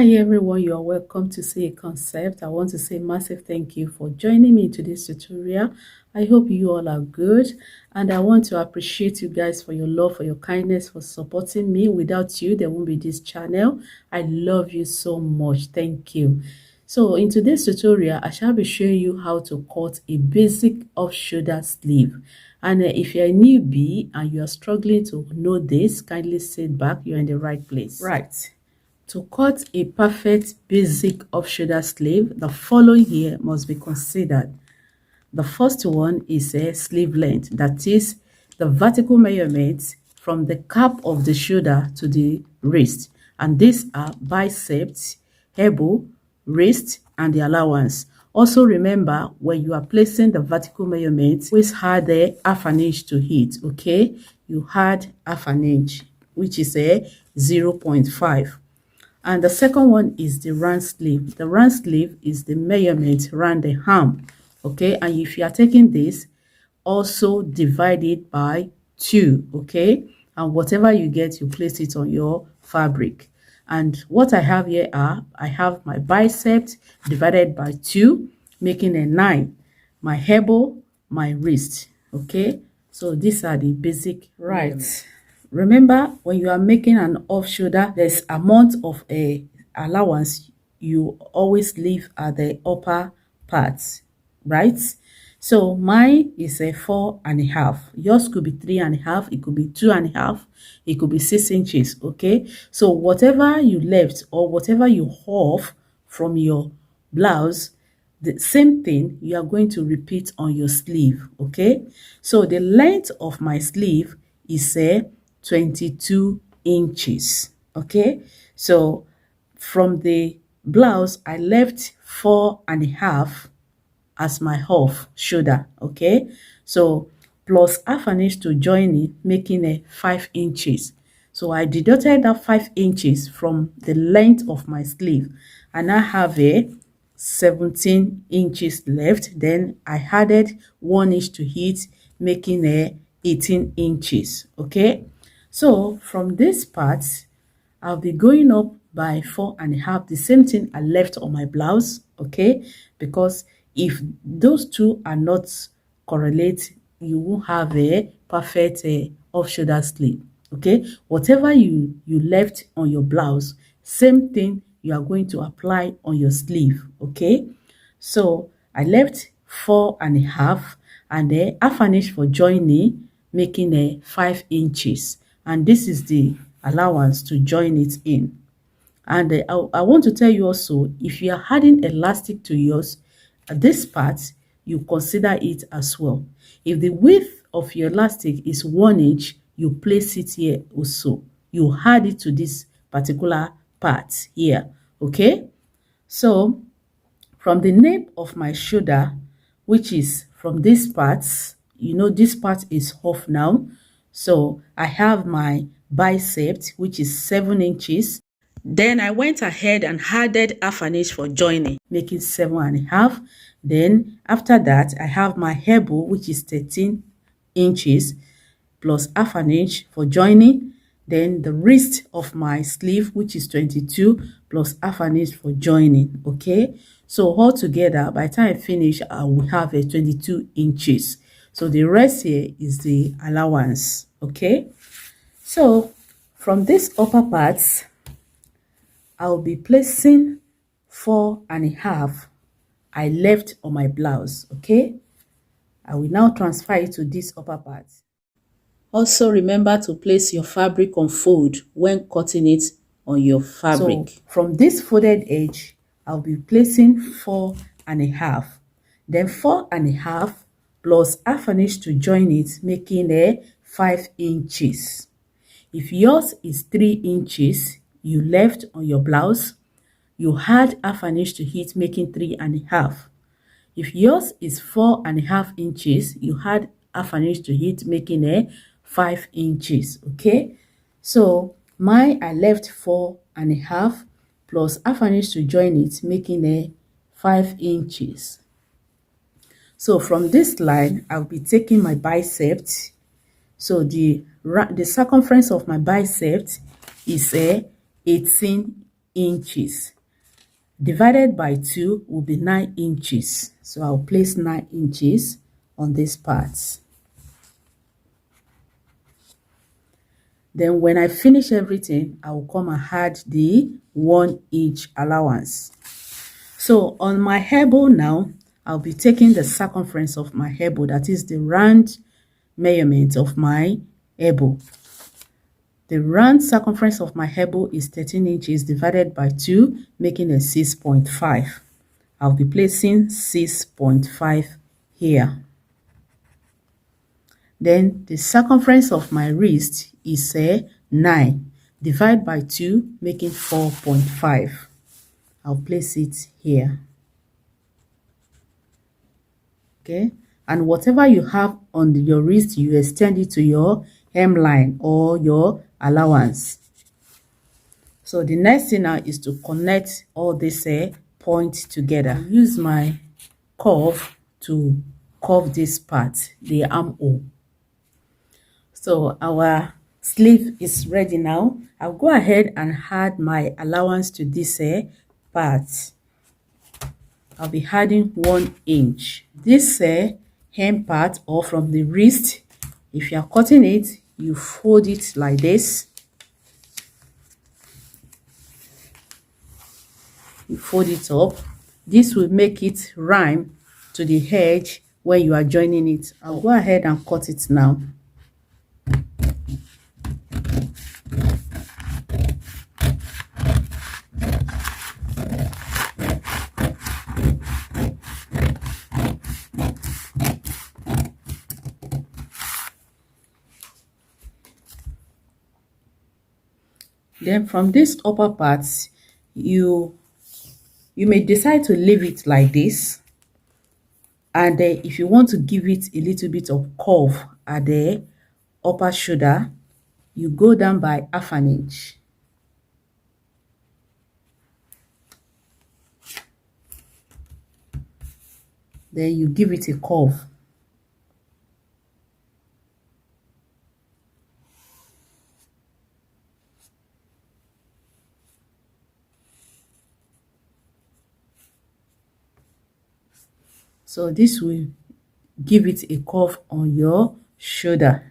Hi everyone, you are welcome to See a Concept. I want to say massive thank you for joining me to this tutorial. I hope you all are good, and I want to appreciate you guys for your love, for your kindness, for supporting me. Without you, there won't be this channel. I love you so much. Thank you. So in today's tutorial, I shall be showing you how to cut a basic off-shoulder sleeve. And if you're a newbie and you are struggling to know this, kindly sit back. You're in the right place. Right. To cut a perfect basic off-shoulder sleeve, the following here must be considered. The first one is a sleeve length, that is the vertical measurement from the cap of the shoulder to the wrist. And these are biceps, elbow, wrist, and the allowance. Also remember, when you are placing the vertical measurement, always add a half an inch to it, okay? You add half an inch, which is a 0.5. And the second one is the round sleeve. The round sleeve is the measurement around the arm, okay? And if you are taking this, also divide it by 2, okay? And whatever you get, you place it on your fabric. And what I have here are, I have my biceps divided by 2, making a 9. My elbow, my wrist, okay? So these are the basic right. Remember, when you are making an off shoulder, there's amount of a allowance you always leave at the upper part, right? So mine is a 4.5. Yours could be 3.5. It could be 2.5. It could be 6 inches. Okay. So whatever you left or whatever you off from your blouse, the same thing you are going to repeat on your sleeve. Okay. So the length of my sleeve is a 22 inches. Okay, so from the blouse I left 4.5 as my off shoulder. Okay, so plus half an inch to join it, making a 5 inches. So I deducted that 5 inches from the length of my sleeve, and I have a 17 inches left. Then I added 1 inch to it, making a 18 inches. Okay, so from this part, I'll be going up by 4.5, the same thing I left on my blouse, okay? Because if those two are not correlate, you won't have a perfect off-shoulder sleeve, okay? Whatever you left on your blouse, same thing you are going to apply on your sleeve, okay? So I left 4.5 and then half an inch for joining, making a 5 inches. And this is the allowance to join it in. And I want to tell you also, if you are adding elastic to yours, this part, you consider it as well. If the width of your elastic is 1 inch, you place it here also. You add it to this particular part here, okay? So from the nape of my shoulder, which is from this part, you know this part is off now. So I have my bicep, which is 7 inches. Then I went ahead and added half an inch for joining, making 7.5. Then after that, I have my elbow, which is 13 inches, plus half an inch for joining. Then the wrist of my sleeve, which is 22, plus half an inch for joining. Okay, so all together, by the time I finish, I will have a 22 inches. So the rest here is the allowance. Okay, so from this upper parts, I'll be placing 4.5 I left on my blouse. Okay, I will now transfer it to this upper part. Also remember to place your fabric on fold when cutting it on your fabric. So from this folded edge, I'll be placing 4.5. Then 4.5 plus half an inch to join it, making a 5 inches. If yours is 3 inches, you left on your blouse, you add half an inch to it, making 3.5. If yours is 4.5 inches, you add half an inch to it, making a 5 inches. Okay, so I left 4.5 plus half an inch to join it, making a 5 inches. So from this line, I'll be taking my bicep. So the circumference of my bicep is 18 inches. divided by 2 will be 9 inches. So I'll place 9 inches on this part. Then when I finish everything, I will come and add the 1 inch allowance. So on my elbow now, I'll be taking the circumference of my elbow, that is the round measurement of my elbow. The round circumference of my elbow is 13 inches divided by 2, making a 6.5. I'll be placing 6.5 here. Then the circumference of my wrist is 9. Divide by 2, making 4.5. I'll place it here. Okay, and whatever you have on your wrist, you extend it to your hemline or your allowance. So the next thing now is to connect all this points together. Use my curve to curve this part, the armhole. So our sleeve is ready now. I'll go ahead and add my allowance to this part. I'll be adding 1 inch. This hem part, or from the wrist, if you are cutting it, you fold it like this. You fold it up. This will make it rhyme to the edge when you are joining it. I'll go ahead and cut it now. Then from this upper part, you may decide to leave it like this, and if you want to give it a little bit of curve at the upper shoulder, you go down by 1/2 inch. Then you give it a curve. So this will give it a curve on your shoulder.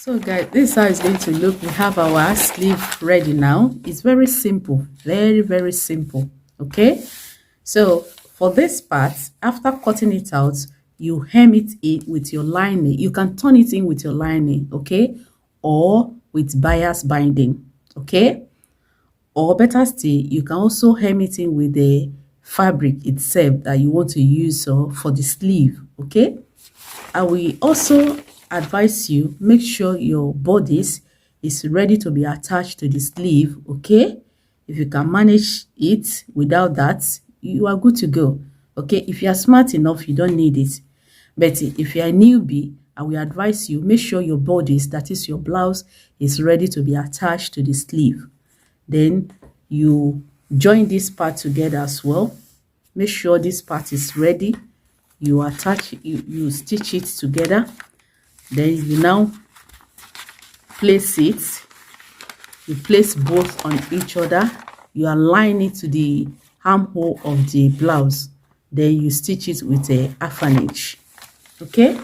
So guys, this is how it's going to look. We have our sleeve ready now. It's very simple, very simple. Okay, so for this part, after cutting it out, you hem it in with your lining. You can turn it in with your lining, okay, or with bias binding, okay, or better still, you can also hem it in with the fabric itself that you want to use for the sleeve. Okay, I will also advise you, make sure your bodice is ready to be attached to the sleeve. Okay, if you can manage it without that, you are good to go. Okay, if you are smart enough, you don't need it. But if you are a newbie, I will advise you, make sure your bodice, that is your blouse, is ready to be attached to the sleeve. Then you join this part together as well. Make sure this part is ready. You attach, you stitch it together. Then you now place it. You place both on each other. You align it to the armhole of the blouse. Then you stitch it with a 1/2 inch. Okay,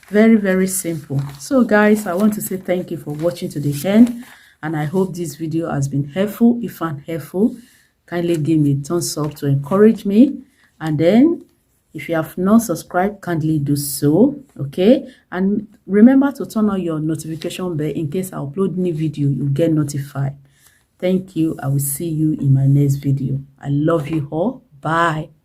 very simple. So guys, I want to say thank you for watching to the end, and I hope this video has been helpful. If found helpful, kindly give me a thumbs up to encourage me, and then if you have not subscribed, kindly do so. Okay, and remember to turn on your notification bell in case I upload new video, you get notified. Thank you. I will see you in my next video. I love you all. Bye.